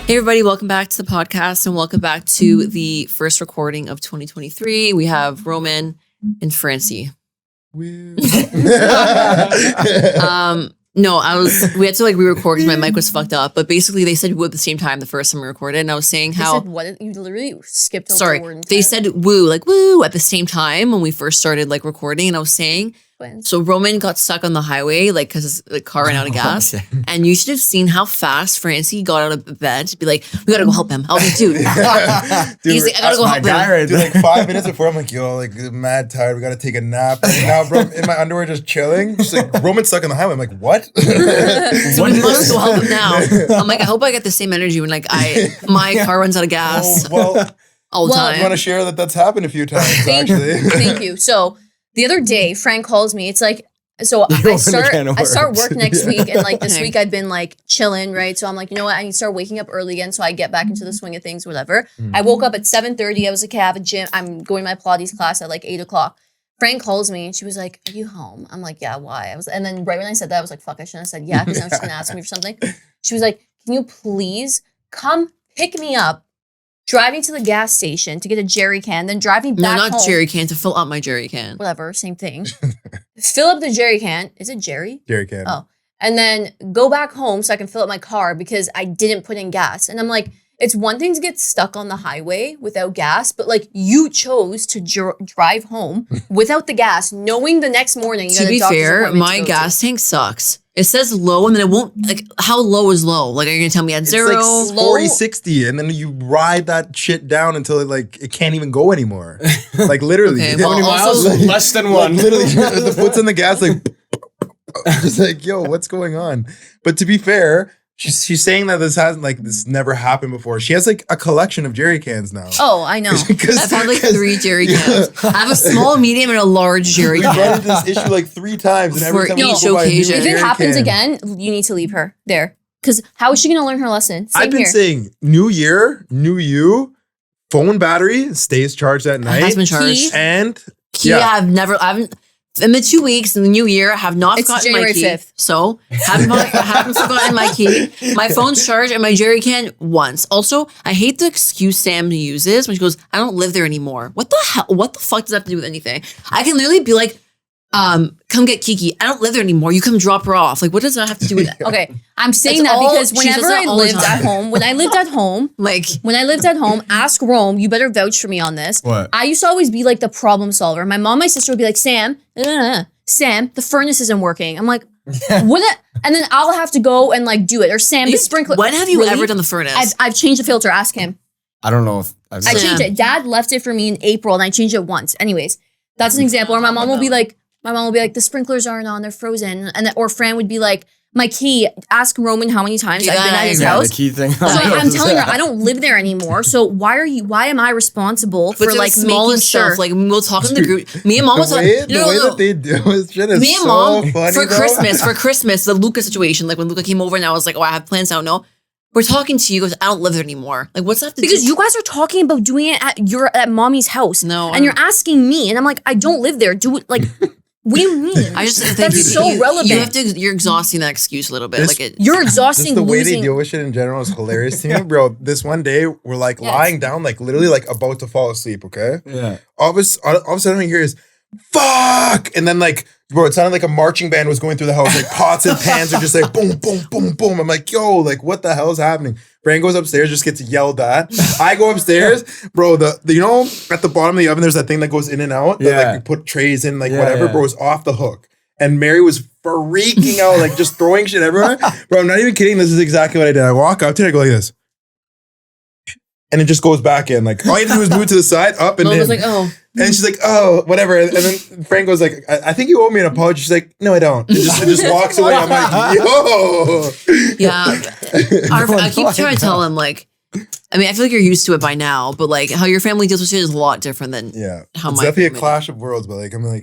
Hey everybody, welcome back to the podcast and welcome back to the first recording of 2023. We have Roman and Francie. We had to re-record because my mic was fucked up, but basically they said woo at the same time the first time we recorded, and I was saying how you literally skipped over the word. They said woo at the same time when we first started recording, and I was saying so Roman got stuck on the highway because the car ran out of gas, and you should have seen how fast Francie got out of bed to be like, we gotta go help him. I was like, dude, he's like, I gotta go help him. Dude, 5 minutes before, I'm like, yo, mad tired. We gotta take a nap right now, bro. In my underwear, just chilling. She's like, Roman's stuck on the highway. I'm like, what? So we must go help him now. I'm like, I hope I get the same energy when my car runs out of gas. All the time. I want to share that that's happened a few times. Actually, thank you. So. The other day, Frank calls me. It's like, so I start work next week, and this week I've been chilling, right? So I'm like, you know what? I need to start waking up early again, so I get back into the swing of things, whatever. I woke up at 7:30. I was like, okay, I have a gym. I'm going to my Pilates class at 8 o'clock. Frank calls me, and she was like, are you home? I'm like, yeah, why? And then right when I said that, I was like, fuck, I shouldn't have said yeah, because now she's gonna ask me for something. She was like, can you please come pick me up? Driving to the gas station to get a jerry can, then driving back home. No, not jerry can, to fill up my jerry can. Whatever, same thing. Fill up the jerry can. Is it jerry? Jerry can. Oh. And then go back home so I can fill up my car because I didn't put in gas. And I'm like, it's one thing to get stuck on the highway without gas, but you chose to drive home without the gas, knowing the next morning you got a doctor's appointment. To be fair, my gas tank sucks. It says low, and then it won't, how low is low? Are you going to tell me at zero? It's 40, 60, and then you ride that shit down until it can't even go anymore. Literally. Okay, how many miles? Less than one. Literally, the foot's on the gas, just yo, what's going on? But to be fair, she's saying that this never happened before. She has a collection of jerry cans now. Oh, I know. I've had 3 jerry cans. I have a small, medium, and a large jerry can. We've run into this issue 3 times, and every time we go by a new if it happens again, you need to leave her there. Because how is she going to learn her lesson? I've been saying, new year, new you, phone battery stays charged at night. It has been charged. I haven't. In the 2 weeks in the new year, I have not forgotten my key. 5th. So, haven't forgotten my key. My phone's charged and my jerry can once. Also, I hate the excuse Sam uses when she goes, I don't live there anymore. What the hell? What the fuck does that have to do with anything? I can literally be like, come get Kiki. I don't live there anymore. You come drop her off. What does that have to do with it? Okay, I'm saying that because whenever I lived at home, when I lived at home, ask Rome, you better vouch for me on this. What? I used to always be the problem solver. My mom, my sister would be like, Sam, the furnace isn't working. I'm like, what? And then I'll have to go and do it. Or Sam, the sprinkler. When have you ever done the furnace? I've changed the filter. Ask him. I don't know if I changed it. Dad left it for me in April, and I changed it once. Anyways, that's an example. Or my mom will be like, the sprinklers aren't on, they're frozen. Or Fran would be like, my key, ask Roman how many times I've been at his house. The key thing. So I'm telling her, I don't live there anymore. So why am I responsible for making sure? We'll talk in the group. Me and mom was the way that they do this shit is me and so mom, funny. for Christmas, the Luca situation, when Luca came over and I was like, oh, I have plans, I don't know. We're talking to you, goes, I don't live there anymore. What's that have to do? Because you guys are talking about doing it at mommy's house. No. And you're asking me, and I'm like, I don't live there. Do it what do you mean? I just think that's so relevant. You're exhausting that excuse a little bit. You're exhausting. The way they deal with shit in general is hilarious to me, bro. This one day we're lying down, literally about to fall asleep. Okay. Yeah. All of a sudden, I hear is fuck, and then bro, it sounded like a marching band was going through the house. Pots and pans are just boom, boom, boom, boom. I'm like, yo, what the hell is happening? Fran goes upstairs, just gets yelled at. I go upstairs, bro. The at the bottom of the oven, there's that thing that goes in and out. That you put trays in, whatever. Bro, it's off the hook. And Mary was freaking out, just throwing shit everywhere. Bro, I'm not even kidding. This is exactly what I did. I walk up to it, I go like this. And it just goes back in. All you have to do is move to the side, up and in. I was like, oh. And she's like, oh, whatever. And then Frank goes like, I think you owe me an apology. She's like, no, I don't. And just walks away. I'm like, yo. Yeah. I keep trying to tell him, I feel like you're used to it by now, but how your family deals with shit is a lot different than how it's my definitely a clash of worlds, but I'm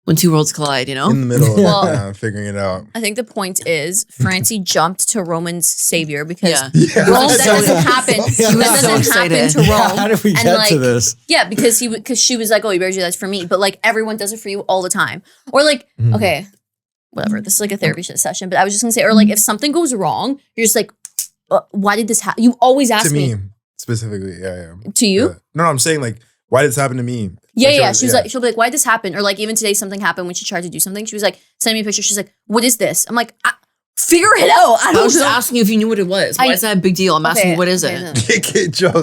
when two worlds collide, in the middle of figuring it out. I think the point is Francie jumped to Roman's savior because Rome, that doesn't happen. That doesn't happen to Rome. How did we get to this? Yeah, because she was like, oh, you better do that for me. But everyone does it for you all the time. Or okay, whatever. This is a therapy session. But I was just gonna say, or if something goes wrong, you're just why did this happen? You always ask to me specifically. Yeah. To you? Yeah. No, I'm saying like, why did this happen to me? Yeah. She'll be like, why did this happen? Or like even today something happened when she tried to do something. She was like, send me a picture. She's like, what is this? I'm like, figure it out. I was just asking you if you knew what it was. Why is that a big deal? I'm asking you, what is it? No.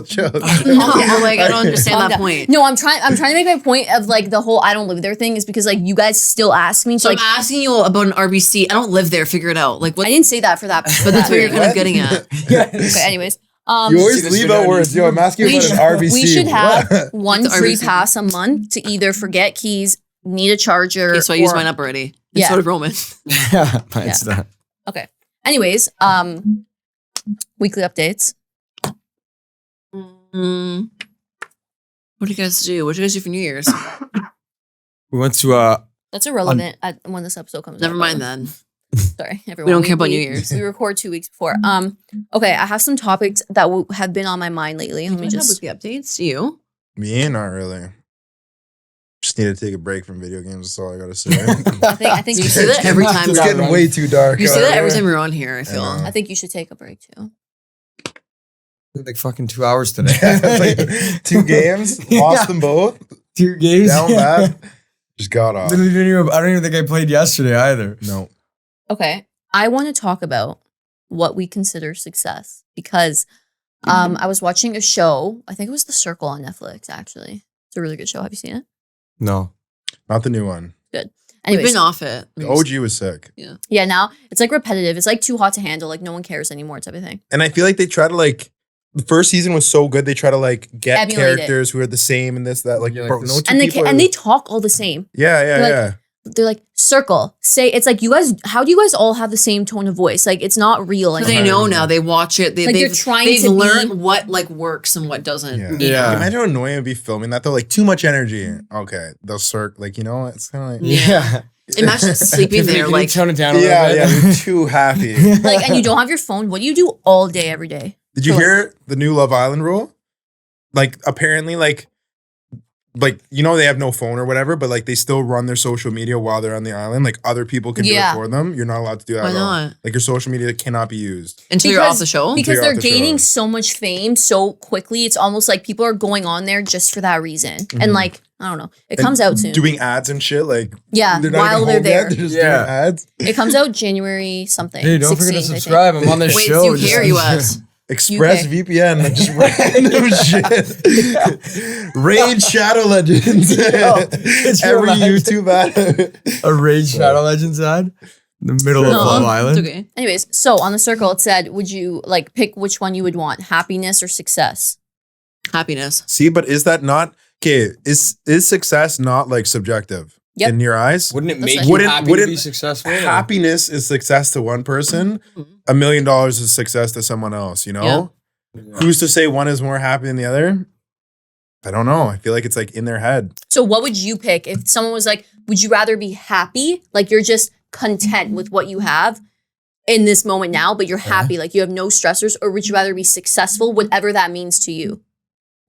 Chill. No, like I don't understand that point. No, I'm trying to make my point of like the whole I don't live there thing is because like you guys still ask me. So like, I'm asking you about an RBC. I don't live there. Figure it out. Like what? I didn't say that for that. But that's what you're kind of getting at. Okay, anyways. You always leave out words. Yo, I'm asking you about an RBC. We should have one free pass a month to either forget keys, need a charger. Okay, so I used mine up already. And so did Roman. Yeah, mine's done. Okay. Anyways, weekly updates. What do you guys do? What do you guys do for New Year's? We went to That's irrelevant when this episode comes out. Never mind then. Sorry, everyone. We don't care about New Year's. We record 2 weeks before. Okay, I have some topics that have been on my mind lately. Let me just weekly updates. You? Me, not really. Just need to take a break from video games. That's all I gotta say. I think you say that every time. It's getting way too dark. You say that every time you're on here. I feel. I think you should take a break too. Like fucking 2 hours today. Like 2 games, lost them both. 2 games, down bad. Just got off. I don't even think I played yesterday either. No. Okay, I want to talk about what we consider success because I was watching a show. I think it was The Circle on Netflix. Actually, it's a really good show. Have you seen it? No, not the new one. Good. Anyways, we've been off it. The OG was sick. Yeah. Now it's like repetitive. It's like too hot to handle. Like no one cares anymore. Type of thing. And I feel like they try to like. The first season was so good. They try to like get Emulate characters who are the same and this that like, bro, no two and people and they talk all the same. Yeah. They're like circle. Say it's like you guys. How do you guys all have the same tone of voice? Like it's not real anymore. They know now. They watch it. They're trying to learn what like works and what doesn't. Yeah. Imagine how annoying it would be filming that though. Like too much energy. Okay, they'll circle. Like it's kind of like Imagine sleeping there. Like tone it down a little bit. Yeah. You're too happy. Like and you don't have your phone. What do you do all day every day? Did you hear the new Love Island rule? Like apparently like they have no phone or whatever, but like they still run their social media while they're on the island. Like other people can do it for them. You're not allowed to do that. Why at all. not? Like your social media cannot be used until you're off the show. Because they're gaining so much fame so quickly. It's almost like people are going on there just for that reason. Mm-hmm. And like I don't know, it comes out soon. Doing ads and shit. Like while they're there, they're just doing ads. It comes out January something. Hey, don't 16th, forget to subscribe. I'm on this show. Wait, UK or US? ExpressVPN, like just random shit. Raid Shadow Legends. Every YouTube ad. A Raid Shadow Legends ad? In the middle of Love Island? It's okay. Anyways, so on the circle it said, would you like pick which one you would want? Happiness or success? Happiness. See, but is that not okay? Is success not like subjective in your eyes? Wouldn't it make you happy to be successful? Happiness is success to one person. $1 million is success to someone else, you know? Yeah. Who's to say one is more happy than the other? I don't know. I feel like it's like in their head. So what would you pick if someone was like, would you rather be happy? Like you're just content with what you have in this moment now, but you're happy, like you have no stressors, or would you rather be successful, whatever that means to you?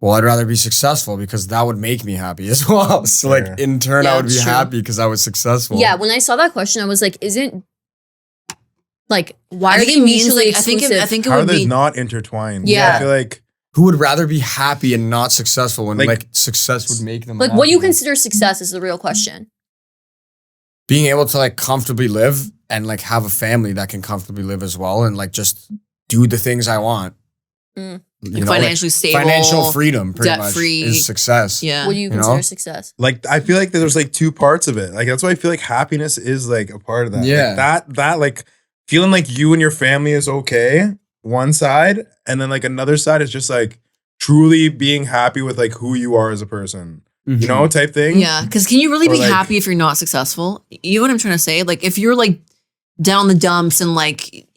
Well, I'd rather be successful because that would make me happy as well. So like in turn, I would be happy because I was successful. Yeah, when I saw that question, I was like, isn't like why are they mutually exclusive? I think it How would are they be not intertwined? Yeah. I feel like who would rather be happy and not successful when like success would make them like happy? What do you consider success is the real question. Being able to like comfortably live and like have a family that can comfortably live as well and like just do the things I want. Like financially stable, financial freedom, pretty debt much free is success. Yeah. What do you consider success? Like I feel like there's like 2 parts of it. Like that's why I feel like happiness is like a part of that. Yeah. Like, that like feeling like you and your family is okay, one side, and then like another side is just like truly being happy with like who you are as a person. You know, type thing. Yeah. Because can you really be like, happy if you're not successful? You know what I'm trying to say? Like if you're like down the dumps and like,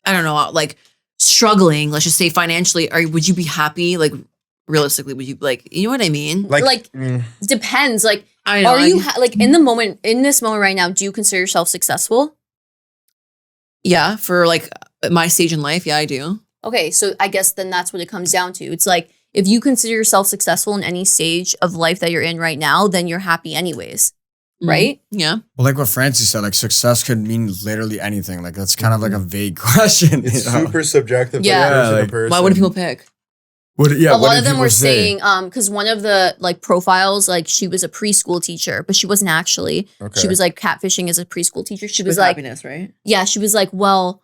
I don't know, like struggling, let's just say financially, would you be happy? Like realistically, would you like, you know what I mean? Like depends. Like, I know, are you like in this moment right now, do you consider yourself successful? Yeah. For like my stage in life. Yeah, I do. Okay. So I guess then that's what it comes down to. It's like, if you consider yourself successful in any stage of life that you're in right now, then you're happy anyways. right? Yeah. Well, like what Francie said, like success could mean literally anything. Like that's kind of like a vague question. It's you know? super subjective. Yeah. Person Like, to person. Why would people pick? A lot of them were saying, because one of the like profiles, like she was a preschool teacher, but she wasn't actually. Okay. She was like catfishing as a preschool teacher. She was With like, happiness, right? yeah, she was like, well,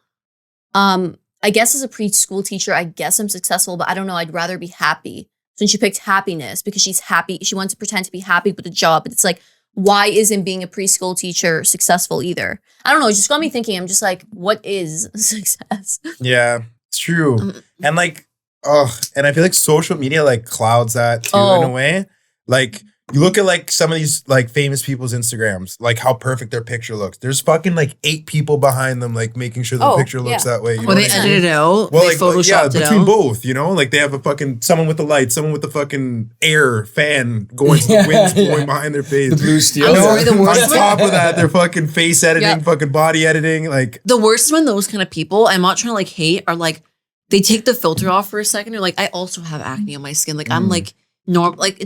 I guess as a preschool teacher, I guess I'm successful, but I don't know. I'd rather be happy. So she picked happiness because she's happy. She wants to pretend to be happy with the job, but it's like, why isn't being a preschool teacher successful either? I don't know. It just got me thinking. I'm just like, what is success? Yeah, it's true. And like, and I feel like social media like clouds that too in a way. Like you look at like some of these like famous people's Instagrams, like how perfect their picture looks. There's fucking like 8 people behind them, like making sure the picture looks that way. You know they edited it out. Well, they like photoshopped it between out. both, you know, like they have a fucking someone with the light, someone with the fucking air fan going to the winds blowing behind their face. The blue steel. I'm sorry, the worst On top of that, they're fucking face editing, fucking body editing. Like the worst is when those kind of people, I'm not trying to like hate, are like they take the filter off for a second. They're like, I also have acne on my skin. Like I'm like normal. Like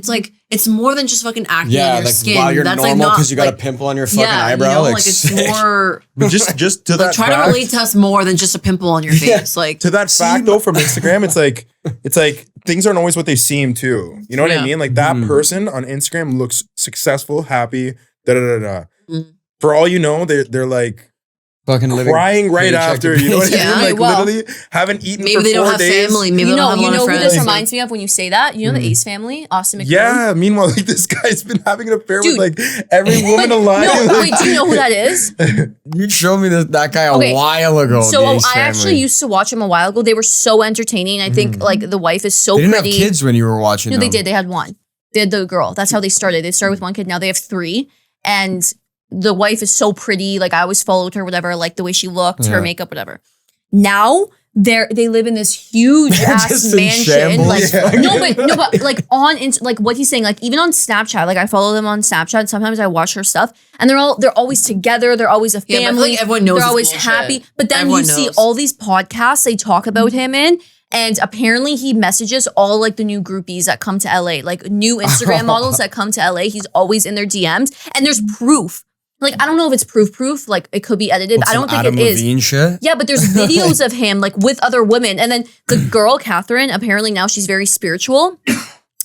it's more than just fucking acne on your like skin. wow, you're That's normal like because you got like, a pimple on your fucking eyebrow. You know, like it's sick. more. but just to Like that try fact, to relate to us more than just a pimple on your face. Like to that fact though from Instagram, it's like things aren't always what they seem too. You know what I mean? Like that person on Instagram looks successful, happy, For all you know, they're like fucking living crying right after. You know what I Yeah, mean? Like well, literally haven't eaten maybe for they 4 don't have days. family. Maybe You they know, don't have a lot of who friends. this reminds me of when you say that? You know the Ace family, Austin McBroom? Yeah. Meanwhile, like this guy's been having an affair Dude. with like every woman alive. No, wait, do you know who that is? You showed me that guy a Okay, while ago. So the Ace I family. actually used to watch them a while ago. They were so entertaining. I think like the wife is so They didn't pretty. have kids when you were watching. No, them. they did. They had one. They had the girl. That's how they started. They started with one kid. Now they have 3. And the wife is so pretty. Like I always followed her, whatever. Like the way she looked, her makeup, whatever. Now they live in this huge ass Just in mansion. shambles. Like Yeah. no, but like like what he's saying. Like even on Snapchat. Like I follow them on Snapchat. And sometimes I watch her stuff, and they're always together. They're always a family. Yeah, but I feel like everyone knows they're it's always bullshit. happy. But then Everyone you see knows. all these podcasts they talk about him in. And apparently he messages all like the new groupies that come to LA, like new Instagram models that come to LA. He's always in their DMs, and there's proof. Like I don't know if it's proof. Like it could be edited, but I don't think Adam it is. Levine shit. Yeah, but there's videos of him like with other women, and then the girl Catherine. Apparently now she's very spiritual.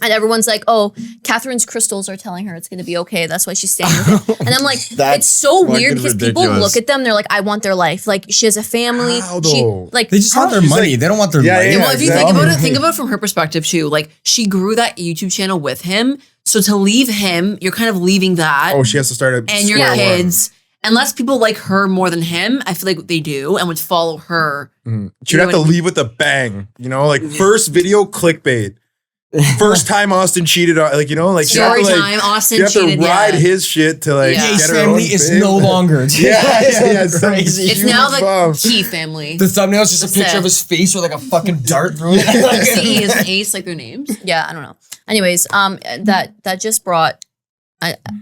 And everyone's like, oh, Catherine's crystals are telling her it's going to be okay. That's why she's staying with him. And I'm like, it's so weird because people look at them. They're like, I want their life. Like she has a family. How She though? like They just want their She's money. like- they don't want their Yeah, life. yeah, Well, if you exactly. think about it from her perspective too. Like she grew that YouTube channel with him. So to leave him, you're kind of leaving that Oh, she has to start at and your square kids. Unless people like her more than him, I feel like they do and would follow her. She'd have to leave with a bang. You know, like first video clickbait. First time Austin cheated on, like, you know, like Story she have to, time, Austin you have cheated, to ride yeah. his shit to like Yeah. get Ace her family own is fame. no longer. Yeah. Crazy. It's Huge now the bomb. Key family. The thumbnail is just That's a picture it. of his face with like a fucking dart through it. C is Ace, like their names. yeah, I don't know. Anyways, that just brought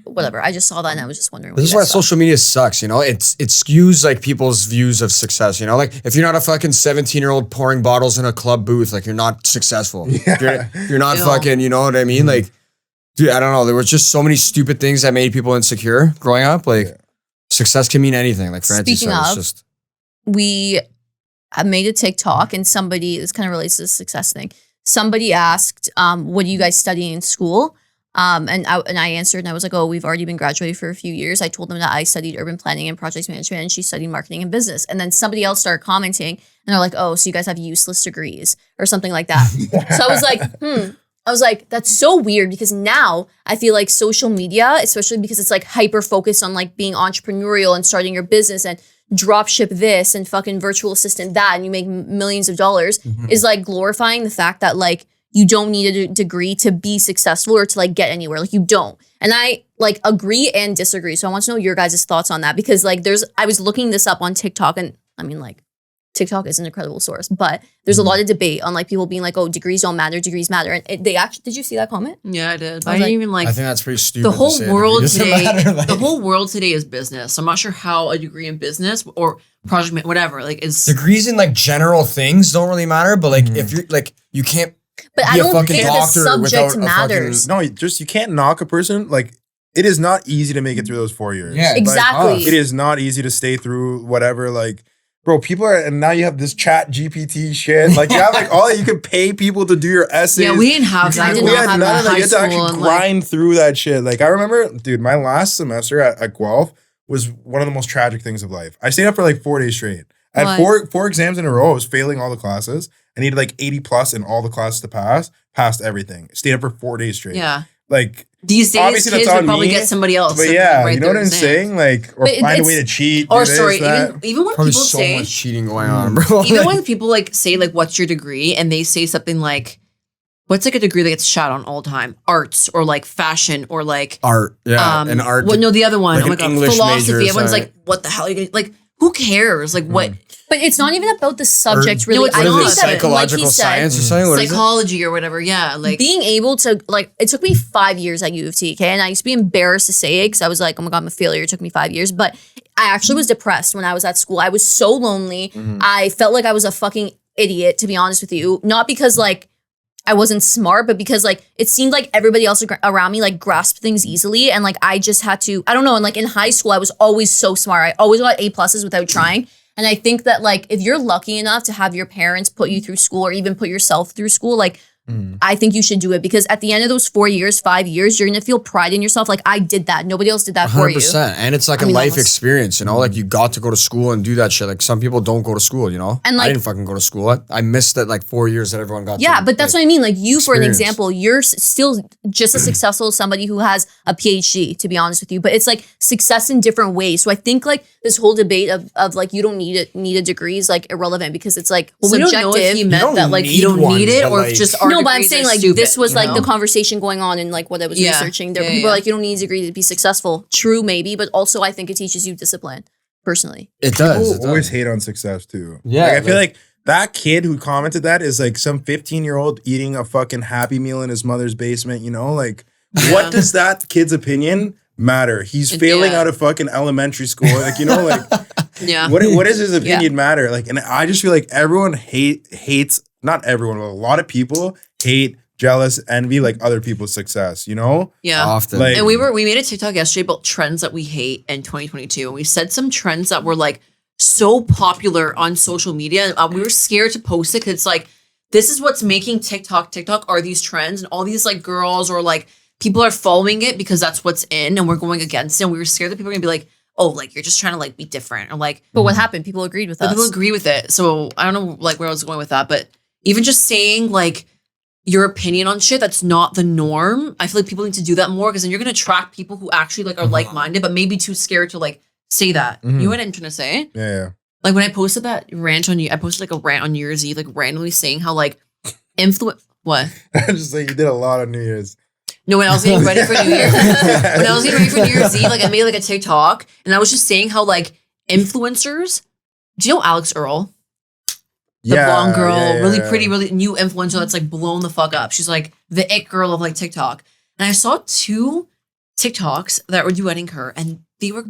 whatever. I just saw that and I was just wondering. What This is you why guys thought. social media sucks, you know? It skews like people's views of success, you know? Like if you're not a fucking 17-year-old pouring bottles in a club booth, like you're not successful. You're not Ew. fucking, you know what I mean? Like, dude, I don't know. There was just so many stupid things that made people insecure growing up. Like success can mean anything. Like Francie Speaking said, it's of- just We have made a TikTok and somebody, this kind of relates to the success thing. Somebody asked, what do you guys study in school? And I answered and I was like, oh, we've already been graduated for a few years. I told them that I studied urban planning and project management and she studied marketing and business. And then somebody else started commenting and they're like, oh, so you guys have useless degrees or something like that. So I was like, I was like, that's so weird because now I feel like social media, especially because it's like hyper focused on like being entrepreneurial and starting your business and drop ship this and fucking virtual assistant that and you make millions of dollars is like glorifying the fact that like you don't need a degree to be successful or to like get anywhere. Like you don't. And I like agree and disagree. So I want to know your guys' thoughts on that because like I was looking this up on TikTok and I mean like TikTok is an incredible source, but there's a lot of debate on like people being like, oh, degrees don't matter, degrees matter. And they actually, did you see that comment? Yeah, I did. But I I was didn't even like I think that's pretty stupid. the to whole say that world it doesn't today. matter, like- The whole world today is business. I'm not sure how a degree in business or project whatever like is. degrees in like general things don't really matter, but like if you're like you can't But I be a don't fucking think the doctor subject without a matters. No, you can't knock a person. Like it is not easy to make it through those 4 years. Yeah, exactly. Like, it is not easy to stay through whatever. Like, bro, people are, and now you have this chat GPT shit. Like, you have like all that. You can pay people to do your essays. Yeah, we didn't have that. We had none of that. You had to actually grind through that shit. Like, I remember, dude, my last semester at Guelph was one of the most tragic things of life. I stayed up for like 4 days straight. I had four exams in a row. I was failing all the classes. I needed like 80 plus in all the classes to pass. Passed everything. Stayed up for 4 days straight. Yeah. Like, these days, kids would probably get somebody else. But yeah, you know what I'm saying? Like, or find a way to cheat. Or sorry, even when probably people so say much cheating going on, bro. Even when people like say like, "What's your degree?" and they say something like, "What's like a degree that gets shot on all the time? Arts or like fashion or like art." Yeah, and art. Well, no, the other one. Like oh my god, English philosophy. major, Everyone's like, "What the hell are you gonna like?" Who cares? Like what? But it's not even about the subject, really. No, I think that, psychological science or something? What psychology or whatever. Yeah, like being able to like. It took me 5 years at U of T, okay, and I used to be embarrassed to say it because I was like, "Oh my god, I'm a failure." It took me 5 years, but I actually was depressed when I was at school. I was so lonely. I felt like I was a fucking idiot, to be honest with you. Not because like I wasn't smart, but because like it seemed like everybody else around me like grasped things easily, and like I just had to. I don't know. And like in high school, I was always so smart. I always got A pluses without trying. And I think that like if you're lucky enough to have your parents put you through school or even put yourself through school, like I think you should do it because at the end of those 4 years, 5 years, you're gonna feel pride in yourself. Like I did that. Nobody else did that for you. 100%. And it's like a life experience, you know? Like you got to go to school and do that shit. Like some people don't go to school, you know? And like, I didn't fucking go to school. I missed that like 4 years that everyone got to. Yeah, but that's like, what I mean. Like you, for an experience. example, you're still just as successful as somebody who has a PhD, to be honest with you. But it's like success in different ways. So I think like this whole debate of like you don't need a degree is like irrelevant because it's like subjective. We don't know if he meant that like you don't need it or if just our no, but I'm saying like stupid, this was like the conversation going on in like what I was researching. There were people like you don't need a degree to be successful. True, maybe, but also I think it teaches you discipline. Personally, it does. People always hate on success too. Yeah, like, I feel like that kid who commented that is like some 15-year-old eating a fucking Happy Meal in his mother's basement. You know, like what does that kid's opinion matter? He's failing out of fucking elementary school. Like you know, like what does his opinion matter? Like, and I just feel like everyone hates not everyone, but a lot of people hate. Jealous, envy, like other people's success, you know? Yeah. Often. Like, and we made a TikTok yesterday about trends that we hate in 2022. And we said some trends that were like so popular on social media. We were scared to post it because it's like, this is what's making TikTok are these trends. And all these like girls or like people are following it because that's what's in and we're going against it. And we were scared that people are going to be like, oh, like you're just trying to like be different. Or like, but what happened? People agreed with us. People agree with it. So I don't know like where I was going with that. But even just saying like, your opinion on shit that's not the norm. I feel like people need to do that more because then you're gonna attract people who actually like are like-minded, but maybe too scared to like say that. You know what I'm trying to say? Yeah. Like when I posted that rant on you, I posted like a rant on New Year's Eve, like randomly saying how like what? I just like you did a lot on New Year's. No, when I was getting ready for New Year's, when I was getting ready for New Year's Eve, like I made like a TikTok and I was just saying how like influencers. Do you know Alex Earl? The blonde girl, really pretty, really new influencer that's like blown the fuck up. She's like the it girl of like TikTok. And I saw 2 TikToks that were duetting her and they were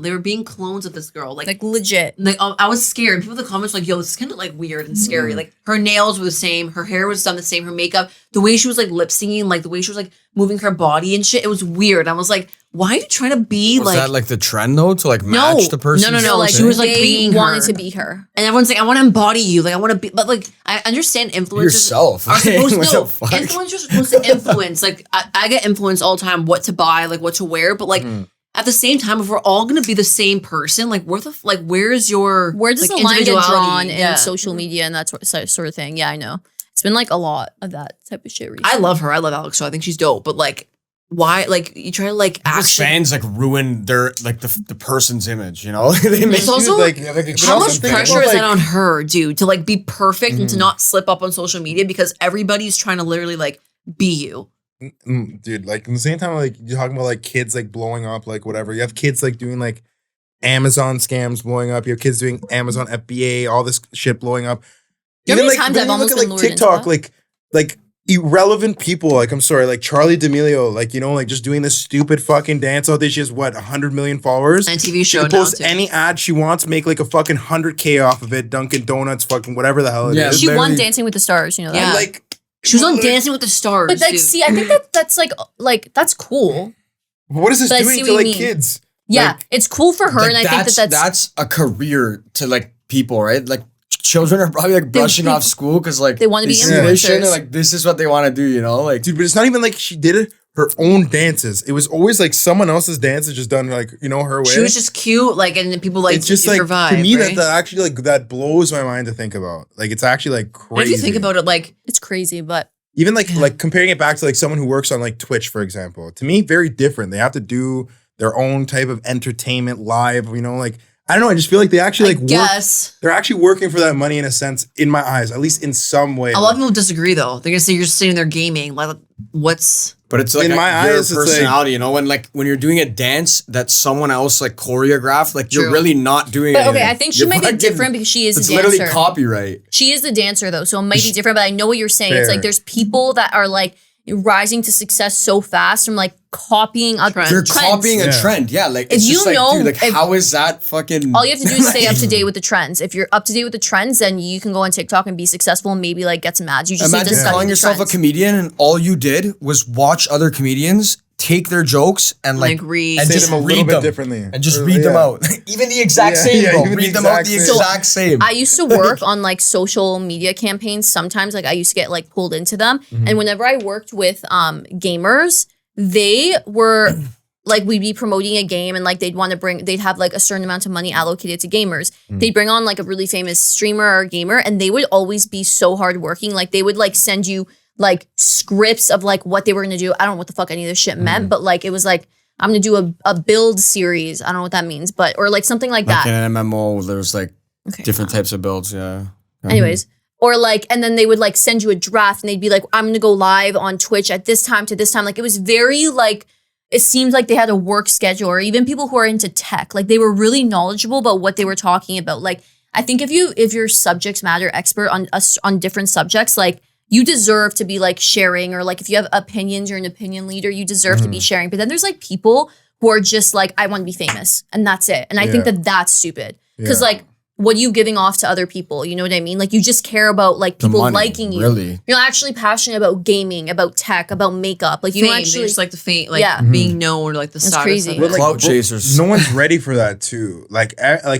They were being clones of this girl. Like legit. Like I was scared. People in the comments were like, yo, this is kind of like weird and scary. Like her nails were the same. Her hair was done the same. Her makeup, the way she was like lip syncing, like the way she was like moving her body and shit. It was weird. I was like, why are you trying to be was that like the trend though to like match the person? No. Like she was like being wanted to be her, and everyone's like, I want to embody you. Like I want to be, but like I understand influencers yourself. Are supposed influencers are supposed to influence. Like I get influenced all the time, what to buy, like what to wear, but like. At the same time, if we're all gonna be the same person, like where does the line get drawn in social media and that sort of thing? Yeah, I know. It's been like a lot of that type of shit recently. I love her. I love Alex. So I think she's dope. But like, why? Like you try to like actually fans like ruin their like the person's image. You know, they make it's also like how much pressure is that on her, dude, to like be perfect and to not slip up on social media because everybody's trying to literally like be you. Dude, like in the same time, like you're talking about like kids like blowing up, like whatever. You have kids like doing like Amazon scams blowing up. You have kids doing Amazon FBA, all this shit blowing up. Even like times I've almost been lured TikTok, into like irrelevant people. Like I'm sorry, like Charlie D'Amelio, like you know, like just doing this stupid fucking dance all day. She has what 100 million followers. And TV show. She can post any ad she wants, make like a fucking 100K off of it. Dunkin' Donuts, fucking whatever the hell it is. She won Dancing with the Stars. You know that. Yeah. Like. She was on Dancing with the Stars. But like, dude. see, I think that's like that's cool. What is this But I doing see to what you like mean. kids? Yeah, Like, it's cool for her, and I think that's a career to like people, right? Like children are probably like brushing off school because like they want to be see this shit, influencers. and, like this is what they want to do, you know? Like, dude, but it's not even like she did it her own dances. It was always like someone else's dances just done like, you know, her way. She was just cute, like, and then people like it's just like her vibe, to me right? that actually like that blows my mind to think about. Like it's actually like crazy. And if you think about it, like It's crazy, but even like comparing it back to like someone who works on like Twitch, for example, to me, very different. They have to do their own type of entertainment live, you know, like I don't know. I just feel like they actually like guess they're actually working for that money in a sense, in my eyes, at least in some way. a lot of people disagree though. They're gonna say you're just sitting there gaming. Like, what's but it's like in my your eyes, it's personality, you know, when you're doing a dance that someone else like choreographed, like you're True. really not doing but anything. okay, I think she You're might be fucking- different because she is It's a dancer. literally copyright. She is the dancer though, so it might be different. But I know what you're saying. It's Fair. like there's people that are like rising to success so fast from like copying other Trends. You're trends. copying a trend, yeah. Like it's If you just like, know- dude, like if- how is that fucking? All you have to do is stay up to date with the trends. If you're up to date with the trends, then you can go on TikTok and be successful and maybe like get some ads. You just need to Imagine study calling the yourself trends. a comedian and all you did was watch other comedians take their jokes and like read. and Say just them a little read bit them differently. and just Or, read them yeah. out. Even the exact Yeah, same, yeah, bro. even the Read them out the exact same. exact same. I used to work on like social media campaigns. Sometimes like I used to get like pulled into them. And whenever I worked with gamers, they were like, we'd be promoting a game and like they'd have like a certain amount of money allocated to gamers. They'd bring on like a really famous streamer or gamer and they would always be so hardworking. Like they would like send you like scripts of like what they were going to do. I don't know what the fuck any of this shit meant, but like it was like, I'm going to do a build series. I don't know what that means, but, or like something like that. Like in an MMO, there's like Okay. different types of builds, yeah. Anyways, or like, and then they would like send you a draft and they'd be like, I'm going to go live on Twitch at this time to this time. Like it was very like, it seemed like they had a work schedule, or even people who are into tech, like they were really knowledgeable about what they were talking about. Like, I think if you're subject matter expert on different subjects, like you deserve to be like sharing, or like if you have opinions, you're an opinion leader, you deserve to be sharing. But then there's like people who are just like, I want to be famous and that's it. And I think that that's stupid because like, what are you giving off to other people? You know what I mean? Like you just care about like people money, liking you. really. You're not actually passionate about gaming, about tech, about makeup. Like you fame? don't They actually just like the fame, like Yeah. being known, or like the status. crazy. Of But, it. like, Clout chasers. No one's ready for that too. Like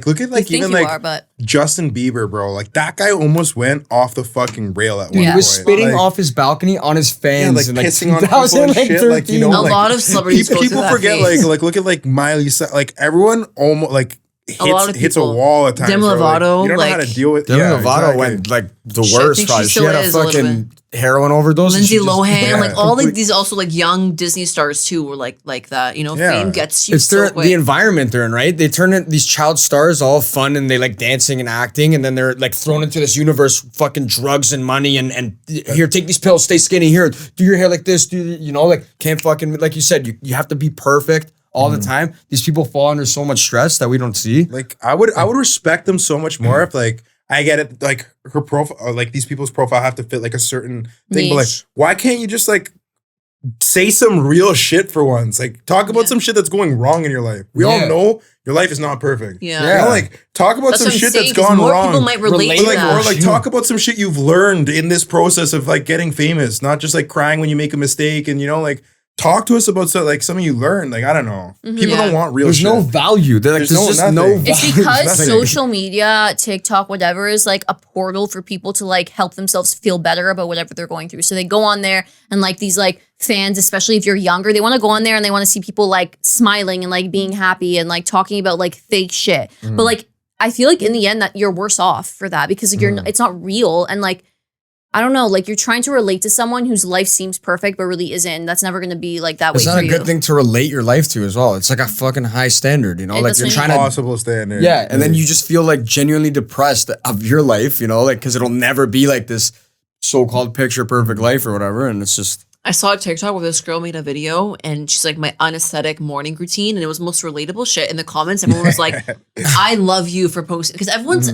look at like think even you like are, but Justin Bieber, bro. Like that guy almost went off the fucking rail at one Yeah. point. He was spitting Like, off his balcony on his fans like and like pissing on people and shit. Like, you know, A like, lot of celebrities go through people that forget phase. like look at like Miley, like everyone almost like lot of hits a people. wall at times. Demi bro. Like, Lovato, you don't know how to like- deal with. Demi yeah, Lovato exactly. went like the Shit, I worst think she probably. She still had a is a little fucking heroin overdose. and Lindsay she just- Lohan, yeah. like all like these also like young Disney stars too were like that. You know, Yeah. fame gets you It's so their, quick. the environment they're in, right? They turn in these child stars all fun and they like dancing and acting, and then they're like thrown into this universe, fucking drugs and money, and here, take these pills, stay skinny. Here, do your hair like this. Do you know, like can't fucking, like you said, you have to be perfect all the time. These people fall under so much stress that we don't see. Like I would respect them so much more if like I get it, like her profile, like these people's profile have to fit like a certain thing. But like, Niche. why can't you just like say some real shit for once? Like talk about some shit that's going wrong in your life. We all Yeah. know your life is not perfect. Yeah. You know, like talk about That's some what I'm shit saying, that's 'cause gone more wrong. people might relate But to like, that. or like talk about some shit you've learned in this process of like getting famous, not just like crying when you make a mistake. And you know, like talk to us about like something you learned. Like I don't know, people Yeah. don't want real There's shit. no value. They're like, There's there's, no just no nothing. value. it's because nothing. social media, TikTok, whatever is like a portal for people to like help themselves feel better about whatever they're going through. So they go on there and like these like fans, especially if you're younger, they want to go on there and they want to see people like smiling and like being happy and like talking about like fake shit. But like I feel like in the end that you're worse off for that because like, it's not real, and like I don't know, like you're trying to relate to someone whose life seems perfect but really isn't. That's never going to be like that It's way not for a you. good thing to relate your life to as well. It's like a fucking high standard, you know? Yeah, Like that's you're what I trying to Impossible standard. yeah, and then you just feel like genuinely depressed of your life, you know, like because it'll never be like this so-called picture perfect life or whatever, and it's just I saw a TikTok where this girl made a video and she's like, my unaesthetic morning routine, and it was the most relatable shit. In the comments, everyone was like, I love you for posting, because everyone's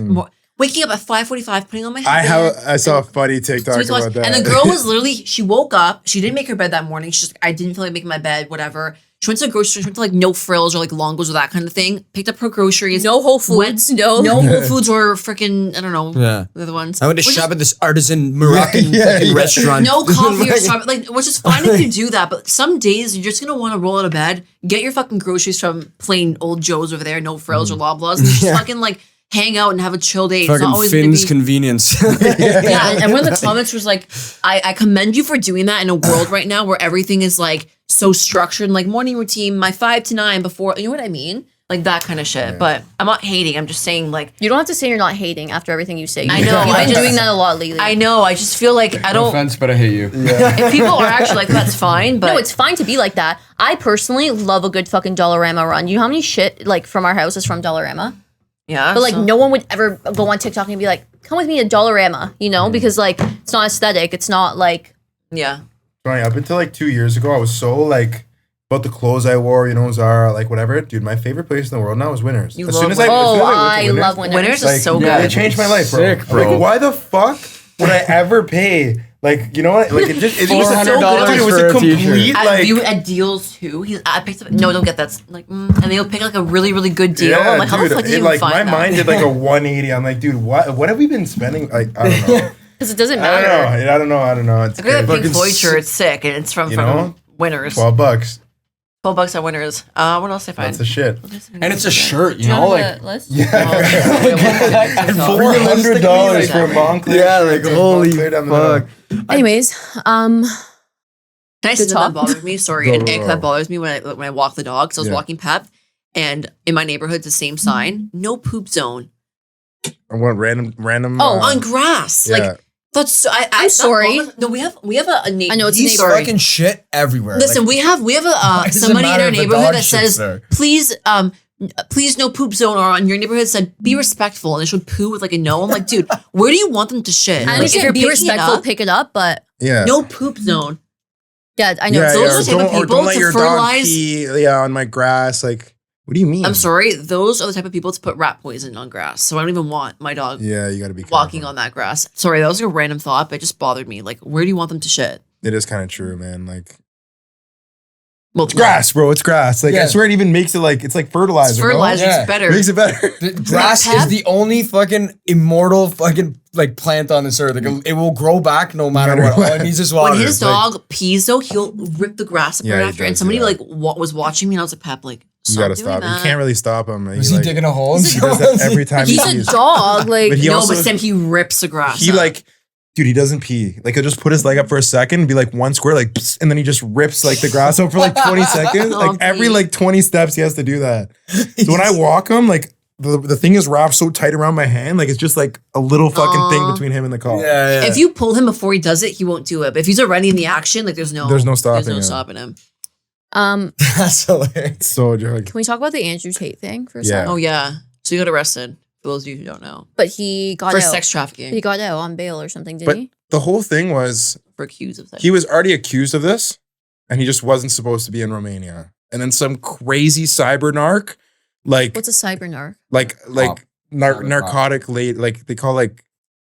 waking up at 5:45, putting on my headband. I saw a funny TikTok about that. And the girl was literally, she woke up, she didn't make her bed that morning. She's like, I didn't feel like making my bed, whatever. She went to the grocery store. She went to like No Frills or like Longos or that kind of thing. Picked up her groceries. No Whole Foods. No Whole Foods or freaking, I don't know. Yeah. The other ones. I went to shop at this artisan Moroccan fucking restaurant. No coffee or something. Like, which is fine if you do that, but some days you're just gonna want to roll out of bed, get your fucking groceries from plain old Joe's over there, No Frills or Loblaws, and just fucking like hang out and have a chill day. Fucking it's not always Finn's gonna be convenience. yeah, and one of the comments was like, I commend you for doing that in a world right now where everything is like so structured, like morning routine, my 5 to 9 before, you know what I mean? Like that kind of shit. Yeah. But I'm not hating. I'm just saying like. You don't have to say you're not hating after everything you say. I know. You've been doing that a lot lately. I know. I just feel like I don't. No offense, but I hate you. Yeah. If people are actually like, that's fine. But no, it's fine to be like that. I personally love a good fucking Dollarama run. You know how many shit like from our house is from Dollarama? Yeah. But like no one would ever go on TikTok and be like, come with me to Dollarama, you know? Because like it's not aesthetic. It's not like. Yeah. Funny, up until like 2 years ago, I was so like about the clothes I wore, you know, Zara, like whatever. Dude, my favorite place in the world now is Winners. You love Winners. I love Winners. Winners is so yeah, good. It changed my life, bro. Sick, bro. Like, why the fuck would I ever pay? Like, you know what? Like, it was so $400 good. It was for a a complete, t-shirt. like... At deals too. I picked up. No, don't get that. Like, and they'll pick like a really, really good deal. Yeah, I'm like, how the dude, fuck did you even like, find my that? mind did like a 180. I'm like, dude, what have we been spending? Like, I don't know. Because it doesn't I matter. don't know. It's I got that crazy. Pink Floyd shirt. It's sick, and it's from Winners. $12. $12 at Winners. What else did I find? That's the shit. And it's a shirt, you Do know? have Like, a list? Yeah. and $400 for Montclair. Yeah, like, holy Montclair down the middle. fuck. Anyways, Can I say talk. that bothers me? Sorry, Go, and go, go. that bothers me when I walk the dog. So I was Yeah. walking Pep, and in my neighborhood, it's the same sign: no poop zone. I want random. Oh, On grass. yeah. Like that's. So, I'm I'm sorry. No, we have a neighbor. I know it's a These neighbor. fucking shit everywhere. Listen, Like, we have why does it somebody in matter our if the neighborhood dog that shits says, there? please no poop zone, or on your neighborhood said be respectful, and they should poo with like a no. I'm like, dude, where do you want them to shit? I Like, if you're understand be picking it respectful, up, pick it up, but Yeah. no poop zone. yeah, I know. Yeah, those yeah. are the type of people don't let to your dog fertilize- pee on my grass. Like, what do you mean? I'm sorry, those are the type of people to put rat poison on grass. So I don't even want my dog Yeah, you got to be careful. walking on that grass. Sorry, that was a random thought, but it just bothered me. Like, where do you want them to shit? It is kind of true, man. Like, Well, it's grass, bro. It's grass. Like, Yeah. I swear it even makes it like, it's like fertilizer. It's bro. fertilizer. Yeah. It's better. Makes it better. The grass Pep? is the only fucking immortal fucking like plant on this earth. Like, it will grow back no matter what. All it needs is water. When his It's like- dog pees, though, he'll rip the grass apart Yeah, he after. And does, somebody yeah. like was watching me, and I was like, Pep, like, You got to doing stop. that. You can't really stop him. Was he like, digging a hole? He does that every time he he's pees. a dog. Like, But he No, also- but Sam, he rips the grass. He up. like, dude, he doesn't pee. Like, he'll just put his leg up for a second and be like one square, like, psst, and then he just rips like the grass up for like 20 seconds. Oh, Like every Pete. like 20 steps, he has to do that. So when I walk him, like the thing is wrapped so tight around my hand, like it's just like a little fucking thing between him and the car. Yeah, yeah. If you pull him before he does it, he won't do it. But if he's already in the action, like there's no stopping it. stopping him. That's hilarious. So like, can we talk about the Andrew Tate thing for a Yeah. second? Oh yeah. So he got arrested. For those of you who don't know, But he got for out. sex trafficking, He got out on bail or something, did but he? the whole thing was for accused of sex. he was already accused of this, and he just wasn't supposed to be in Romania. And then some crazy cyber narc, like What's a cyber narc? like Not a narcotic late, like they call like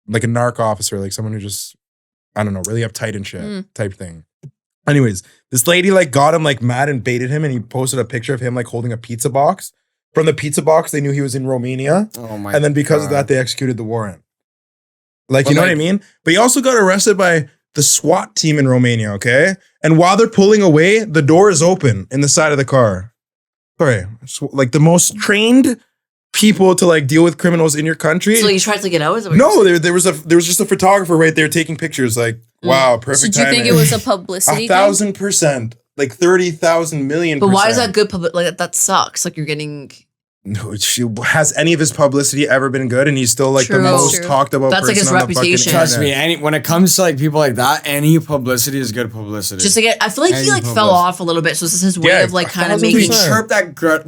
a narc officer, like someone who just I don't know, really uptight and shit type thing. Anyways, this lady like got him like mad and baited him, and he posted a picture of him like holding a pizza box. From the pizza box, they knew he was in Romania, Oh my! and then because of God. that, they executed the warrant. Like, But, you know like- what I mean? But he also got arrested by the SWAT team in Romania, okay? And while they're pulling away, the door is open in the side of the car. Sorry, so, like the most trained people to like deal with criminals in your country. So you tried to get out? Is that what you're No, there was just a photographer right there taking pictures. Like, wow, perfect. So do you think timing. it was a publicity thing? 1,000%, like 30,000 million. But why is that good public? Like that sucks. Like you're getting. No, has any of his publicity ever been good? And he's still like True. the That's most true. talked about. That's, like, person his on the fucking reputation. Trust internet. me, when it comes to like people like that, any publicity is good publicity. Just like I feel like he Any like fell publicity. off a little bit. So this is his way Yeah, of like kind of 1,000%. he making. chirped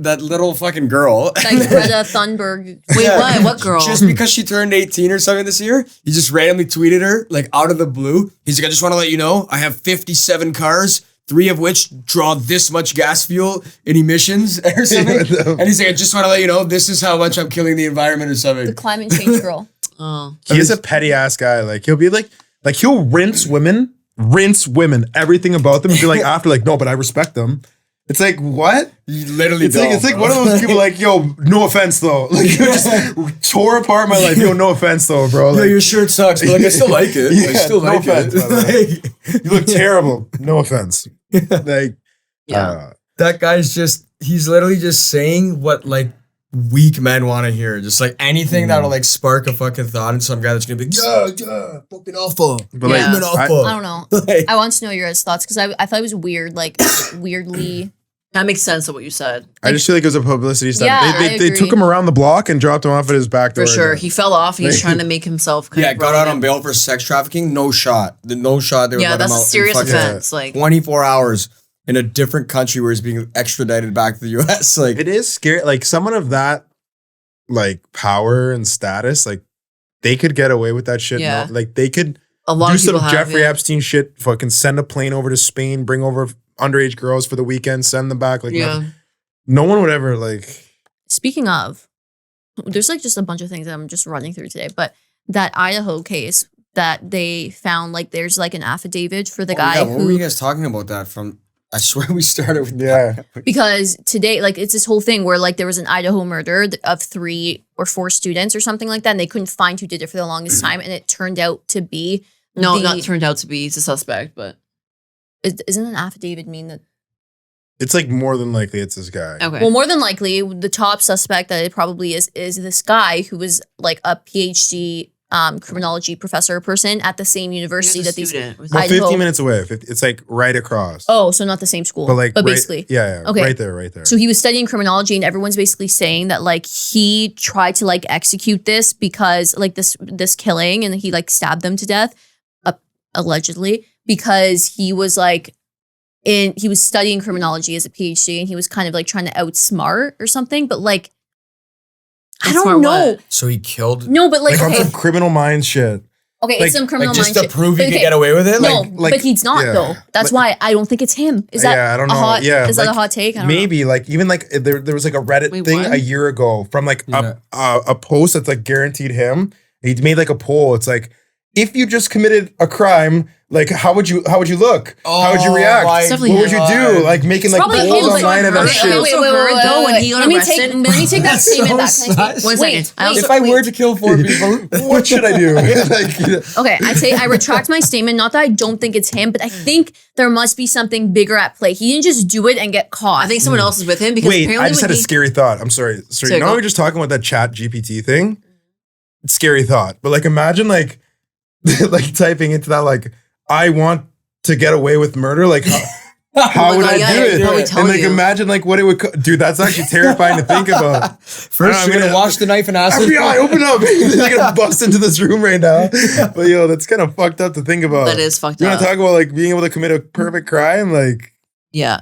that little fucking girl. Like Greta Thunberg. Wait, Yeah. what girl? Just because she turned 18 or something this year, he just randomly tweeted her like out of the blue. He's like, I just want to let you know, I have 57 cars, 3 of which draw this much gas fuel in emissions or something. Yeah, no. And he's like, I just want to let you know, this is how much I'm killing the environment or something. The climate change girl. Oh. He is a petty ass guy. Like he'll be like he'll rinse women, everything about them, and be like after like no, but I respect them. It's like, what? You literally it's like one of those people like, yo, no offense though. Like, you just tore apart my life. Yo, no offense though, bro. Like, your shirt sucks, but like, I still like it. Yeah, I still no like offense, it. you look terrible. No offense. Like, that guy's he's literally just saying what like weak men want to hear. Just like anything that'll like spark a fucking thought in some guy that's gonna be like, yeah, fucking alpha. But like, I don't know. I want to know your guys' thoughts because I thought it was weird, like weirdly. That makes sense of what you said. I just feel like it was a publicity stunt. Yeah, they took him around the block and dropped him off at his back door. For sure. He fell off and he's trying to make himself kind of got out on bail for sex trafficking. No shot. No shot. They would let him that's out a serious in offense. Like 24 hours in a different country where he's being extradited back to the US. Like it is scary. Like someone of that like power and status, like they could get away with that shit. Yeah. Like they could a lot do of people some have, Jeffrey Epstein shit, fucking send a plane over to Spain, bring over underage girls for the weekend, send them back. Like no one would ever like. Speaking of, there's like just a bunch of things that I'm just running through today, but that Idaho case that they found, like there's like an affidavit for the guy what were you guys talking about that from? I swear we started with that. Because today, like it's this whole thing where like there was an Idaho murder of 3 or 4 students or something like that, and they couldn't find who did it for the longest time, and it turned out to be not turned out to be. He's a suspect, but isn't an affidavit mean that? It's like more than likely it's this guy. Okay. Well, more than likely, the top suspect that it probably is this guy who was like a PhD criminology professor person at the same university that these About 15 minutes away. It's like right across. Oh, so not the same school. But basically. Yeah. Okay. Right there. So he was studying criminology and everyone's basically saying that like he tried to like execute this because like this killing and he like stabbed them to death, allegedly, because he was like he was studying criminology as a PhD and he was kind of like trying to outsmart or something, but like I don't know. What? So he killed. No, but like on some criminal mind shit. Okay, it's some criminal mind shit. Just to prove he could get away with it? No, but he's not though. That's why I don't think it's him. Is that I don't know. Is that a hot take? I don't know. Like even like there was like a Reddit thing a year ago from like a post that's like guaranteed him. He made like a poll. It's like, if you just committed a crime, like how would you look? How would you react? What would you do? Like making like polls online and that shit. Wait, when he got arrested. Let me take that statement back. Wait. If I were to kill 4 people, what should I do? Okay, I retract my statement. Not that I don't think it's him, but I think there must be something bigger at play. He didn't just do it and get caught. I think someone else is with him because apparently I just had a scary thought. I'm sorry. You know, we were just talking about that Chat GPT thing. Scary thought, but like imagine like typing into that like, I want to get away with murder. Like how would I do it? And like imagine like what it would dude, that's actually terrifying to think about. First I'm gonna wash the knife and ask FBI, open up. They're gonna bust into this room right now. But yo, that's kind of fucked up to think about. That is fucked up. You want to talk about like being able to commit a perfect crime? Like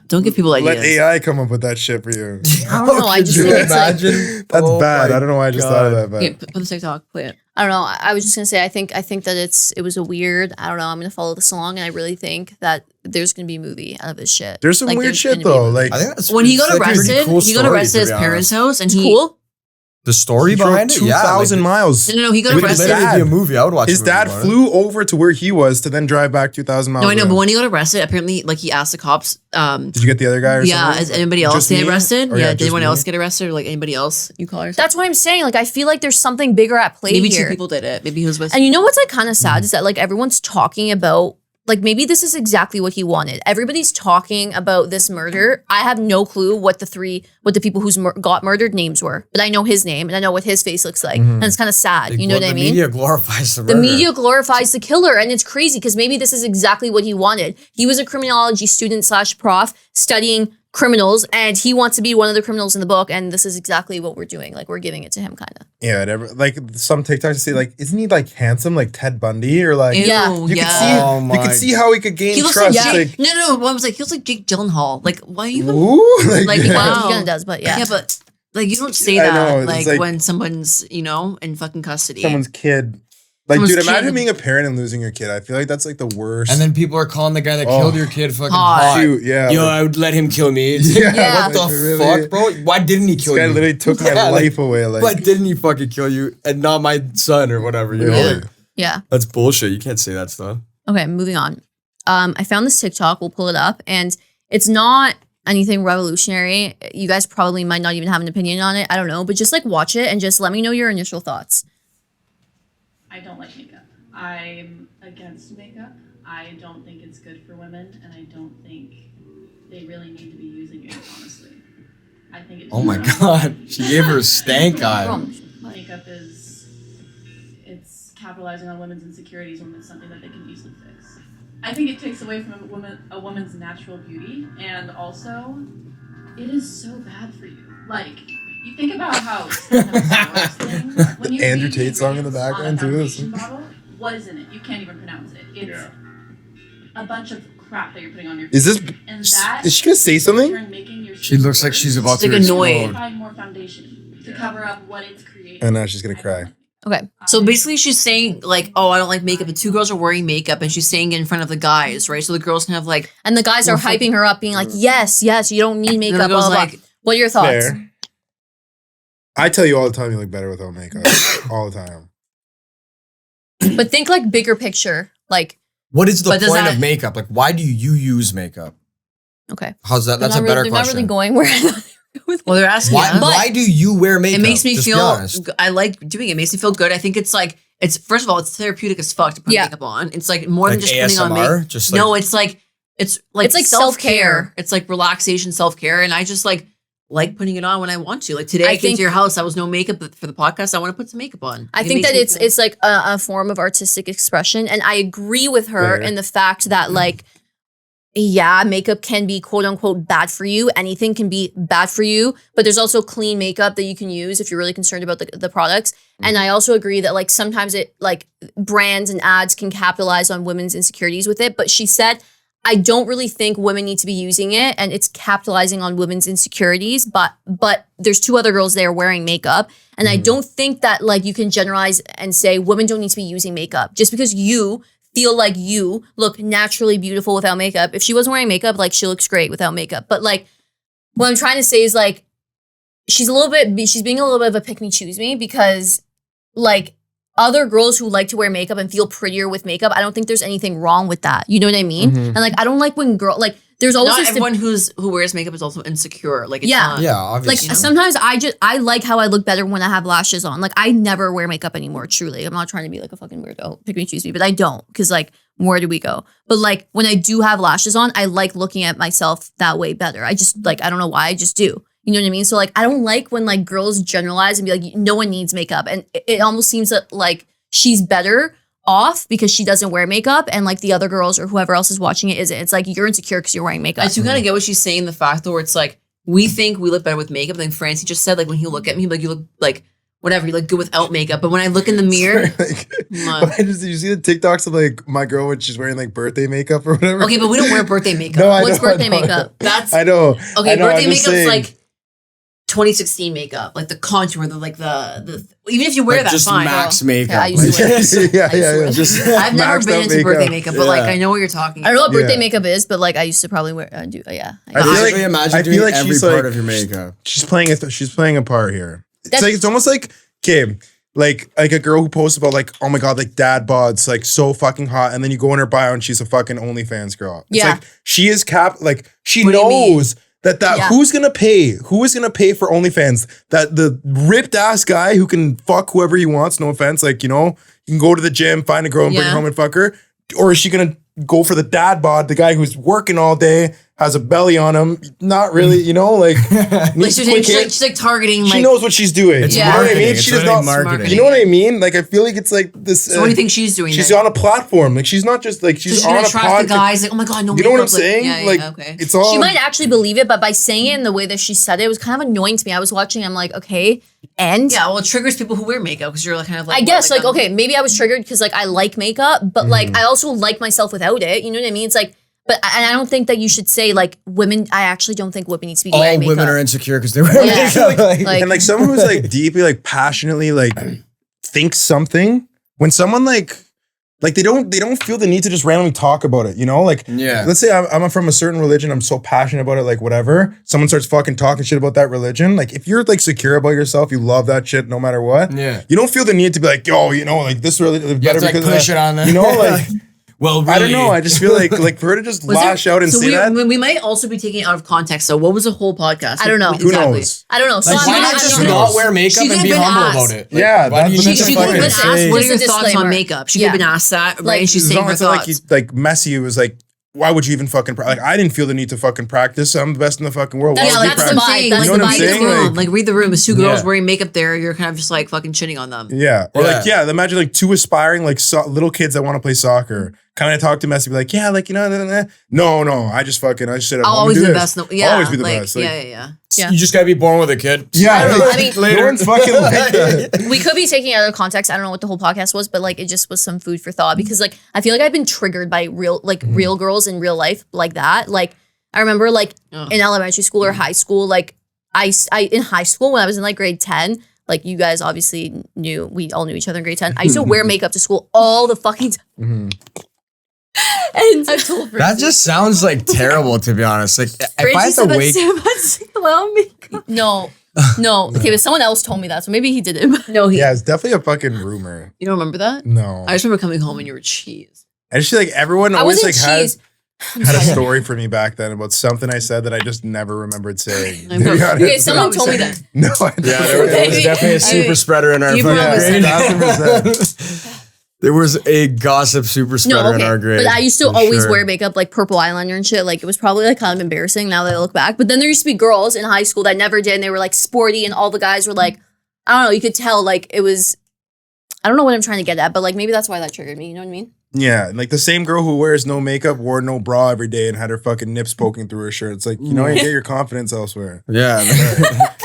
don't give people ideas. Let AI come up with that shit for you. I don't know. I just think it's imagine. That's bad. I don't know why I just thought of that. But put the TikTok, play it. I don't know. I was just gonna say I think that it was a weird. I don't know. I'm gonna follow this along, and I really think that there's gonna be a movie out of this shit. There's some weird shit though. Like I think when he got arrested, he got arrested at his parents' house, and cool. The story behind it, 2,000 miles. No, he got arrested. It would be a movie. I would watch. His dad flew over to where he was to then drive back 2,000 miles. No, I know, but when he got arrested, apparently, like he asked the cops. Did you get the other guy? Or something? Is anybody else get arrested? Did anyone else get get arrested, or like anybody else you call her? That's what I'm saying. Like I feel like there's something bigger at play Maybe here. 2 people did it. Maybe he was with. And you know what's like kind of sad is that like everyone's talking about. Like maybe this is exactly what he wanted. Everybody's talking about this murder. I have no clue what the people who's got murdered names were, but I know his name and I know what his face looks like, and it's kind of sad. You know what I mean? The media glorifies the murder. The media glorifies the killer, and it's crazy because maybe this is exactly what he wanted. He was a criminology student / prof studying criminals, and he wants to be one of the criminals in the book, and this is exactly what we're doing. Like we're giving it to him, kind of. Yeah, like some TikToks say, like, isn't he like handsome, like Ted Bundy, or like? Yeah, you could see how he could gain trust. Like, no. One was like he looks like Jake Gyllenhaal. Like why you? Like wow, he kind of does, but yeah. Yeah, but like you don't say that like when someone's in fucking custody. Someone's kid. Like, dude, imagine being a parent and losing your kid. I feel like that's like the worst. And then people are calling the guy that killed your kid fucking hot. Shoot, yeah. Yo, I would let him kill me. Yeah. What the fuck, bro? Why didn't he kill you? This guy literally took my life away. Like, why didn't he fucking kill you and not my son or whatever? You know? Yeah. That's bullshit. You can't say that stuff. Okay, moving on. I found this TikTok. We'll pull it up, and it's not anything revolutionary. You guys probably might not even have an opinion on it. I don't know, but just like watch it and just let me know your initial thoughts. I don't like makeup. I'm against makeup. I don't think it's good for women, and I don't think they really need to be using it, honestly. I think it's... Oh my God. She gave her a stank eye. Makeup it's capitalizing on women's insecurities when it's something that they can easily fix. I think it takes away from a woman's natural beauty, and also, it is so bad for you. Like, you think about how when you Andrew Tate song in the background too. Bottle, what is in it? You can't even pronounce it. It's a bunch of crap that you're putting on your Is face. this? Is she gonna say something? She looks like she's about to annoyed. Find more foundation to cover up what it's creating. And now she's gonna cry. Okay. So basically she's saying like, oh, I don't like makeup. The two girls are wearing makeup and she's saying it in front of the guys, right? So the girls can have like... And the guys are hyping her up, being like, yes, you don't need makeup. Blah, blah, blah. Like, what are your thoughts? Fair. I tell you all the time you look better without makeup. All the time. But think like bigger picture. Like... What is the point of makeup? Like, why do you use makeup? Okay. How's that? That's a better question. They're not really going where... Well, they're asking why do you wear makeup? It makes me feel... I like doing it. It makes me feel good. I think it's like... First of all, it's therapeutic as fuck to put makeup on. It's like more than just putting on makeup. No, it's like self-care. It's like relaxation, self-care. And I just like putting it on when I want to. Like today I came to your house, I was no makeup, but for the podcast, I want to put some makeup on. I think that it's like a form of artistic expression. And I agree with her in the fact that like, makeup can be quote unquote bad for you. Anything can be bad for you, but there's also clean makeup that you can use if you're really concerned about the products. And I also agree that like sometimes it like brands and ads can capitalize on women's insecurities with it. But she said, I don't really think women need to be using it and it's capitalizing on women's insecurities. But there's two other girls there wearing makeup. And I don't think that like you can generalize and say women don't need to be using makeup just because you feel like you look naturally beautiful without makeup. If she wasn't wearing makeup, like she looks great without makeup. But like what I'm trying to say is like she's being a little bit of a pick me choose me because like other girls who like to wear makeup and feel prettier with makeup, I don't think there's anything wrong with that. You know what I mean? And like I don't like when there's always not everyone who wears makeup is also insecure. Like it's not, obviously. Like sometimes I like how I look better when I have lashes on. Like I never wear makeup anymore. Truly, I'm not trying to be like a fucking weirdo. Pick me, choose me, but I don't because like where do we go? But like when I do have lashes on, I like looking at myself that way better. I just like I don't know why I just do. You know what I mean? So like I don't like when like girls generalize and be like no one needs makeup, and it almost seems that like she's better off because she doesn't wear makeup and like the other girls or whoever else is watching it isn't. It's like you're insecure because you're wearing makeup. I do kind of get what she's saying, the fact though where it's like we think we look better with makeup. Then Francie just said like when he look at me like you look like whatever, you look good without makeup. But when I look in the mirror, did you see the TikToks of like my girl when she's wearing like birthday makeup or whatever? Okay, but we don't wear birthday makeup. No, what's birthday makeup? That's I know. Okay, birthday makeup's saying. like 2016 makeup, like the contour, the even if you wear like that, just fine. max makeup. Yeah, I used to wear yeah. Just I've never been into makeup. birthday makeup, but like I know what you're talking I don't know what birthday Yeah. makeup is, but like I used to probably wear I feel Actually, imagine doing every she's part like, of your makeup. She's playing a part here. It's almost like okay, like a girl who posts about like, oh my god, like dad bods, like so fucking hot, and then you go in her bio and she's a fucking OnlyFans girl. It's like she is she knows that who's gonna pay for OnlyFans? That the ripped ass guy who can fuck whoever he wants, no offense, like you know, you can go to the gym, find a girl and bring her home and fuck her, or is she gonna go for the dad bod, the guy who's working all day, has a belly on him, not really, you know, like she's like targeting. She knows what she's doing. It's you know what I mean? It's She does not marketing. You know what I mean? Like I feel like it's like this. So what do you think she's doing? She's then? on a platform. Like she's not just like she's so on a gonna attract podcast. the guys. Like oh my god, no. You know what I'm makeup, saying? like okay. It's all. She might actually believe it, but by saying it in the way that she said it, it was kind of annoying to me. I was watching. I'm like, okay, and well, it triggers people who wear makeup because you're like kind of like. I guess like okay, maybe I was triggered because like I like makeup, but like I also like myself without it. You know what I mean? It's like. But and I don't think that you should say like women. I actually don't think women need to be wearing makeup. All women are insecure because they wear makeup. And like someone who's like deeply like passionately like thinks something when someone like they don't feel the need to just randomly talk about it. You know, like let's say I'm from a certain religion. I'm so passionate about it. Like whatever. Someone starts fucking talking shit about that religion. Like if you're like secure about yourself, you love that shit no matter what. Yeah. You don't feel the need to be like yo, you know, like this really better to, like, because push it on them. You know, like. Well, really, I don't know. I just feel like for her to just lash out and say that. We might also be taking it out of context. So what was the whole podcast? I don't know. Who knows? I don't know. So Like, why not just not wear makeup and be humble about it? Like, Yeah, why do you need to She could have been fucking asked, say? what are your Just a thoughts on disclaimer. makeup? She could have been asked that, right? And she's It's saying not her thoughts. like messy. It was like, why would you even fucking like? I didn't feel the need to fucking practice. I'm the best in the fucking world. That's- Why would you that's the practice? vibe. You That's know the what I'm vibe. saying? Like read the room. There's two girls Yeah. wearing makeup there. You're kind of just like fucking shitting on them. Yeah. Or like, Yeah. imagine like two aspiring like little kids that want to play soccer. Kind of talk to Messi, be like, yeah, like, you know, no. I just sit at I'll home always and be do the this. best. Yeah, I'll always be the like, best. Like, yeah. Yeah. You just gotta be born with a kid. Yeah. I don't know. I mean, No one's fucking like that. we could be taking it out of context. I don't know what the whole podcast was, but like it just was some food for thought because like I feel like I've been triggered by real girls in real life like that. Like I remember like in elementary school or high school, like I in high school when I was in like grade 10, like you guys obviously knew, we all knew each other in grade 10. I used to wear makeup to school all the fucking time. And I've told That just sounds like terrible, to be honest. Like, if I had to wake, no. Okay, but someone else told me that, so maybe he did it. No, Yeah, it's definitely a fucking rumor. You don't remember that? No. I just remember coming home and you were cheese. I just feel like everyone I always like wasn't cheese. had a story for me back then about something I said that I just never remembered saying. I know. To be honest. Okay, someone told me that. No, I yeah, don't. there was definitely a super spreader in our You fucking promised grade. 1000%. There was a gossip super spreader in our grade. But I used to for always sure. wear makeup, like purple eyeliner and shit. Like it was probably like kind of embarrassing now that I look back. But then there used to be girls in high school that never did, and they were like sporty, and all the guys were like, I don't know, you could tell like it was. I don't know what I'm trying to get at, but like maybe that's why that triggered me. You know what I mean? Yeah, like the same girl who wears no makeup, wore no bra every day, and had her fucking nips poking through her shirt. It's like, you know, you get your confidence elsewhere. Yeah.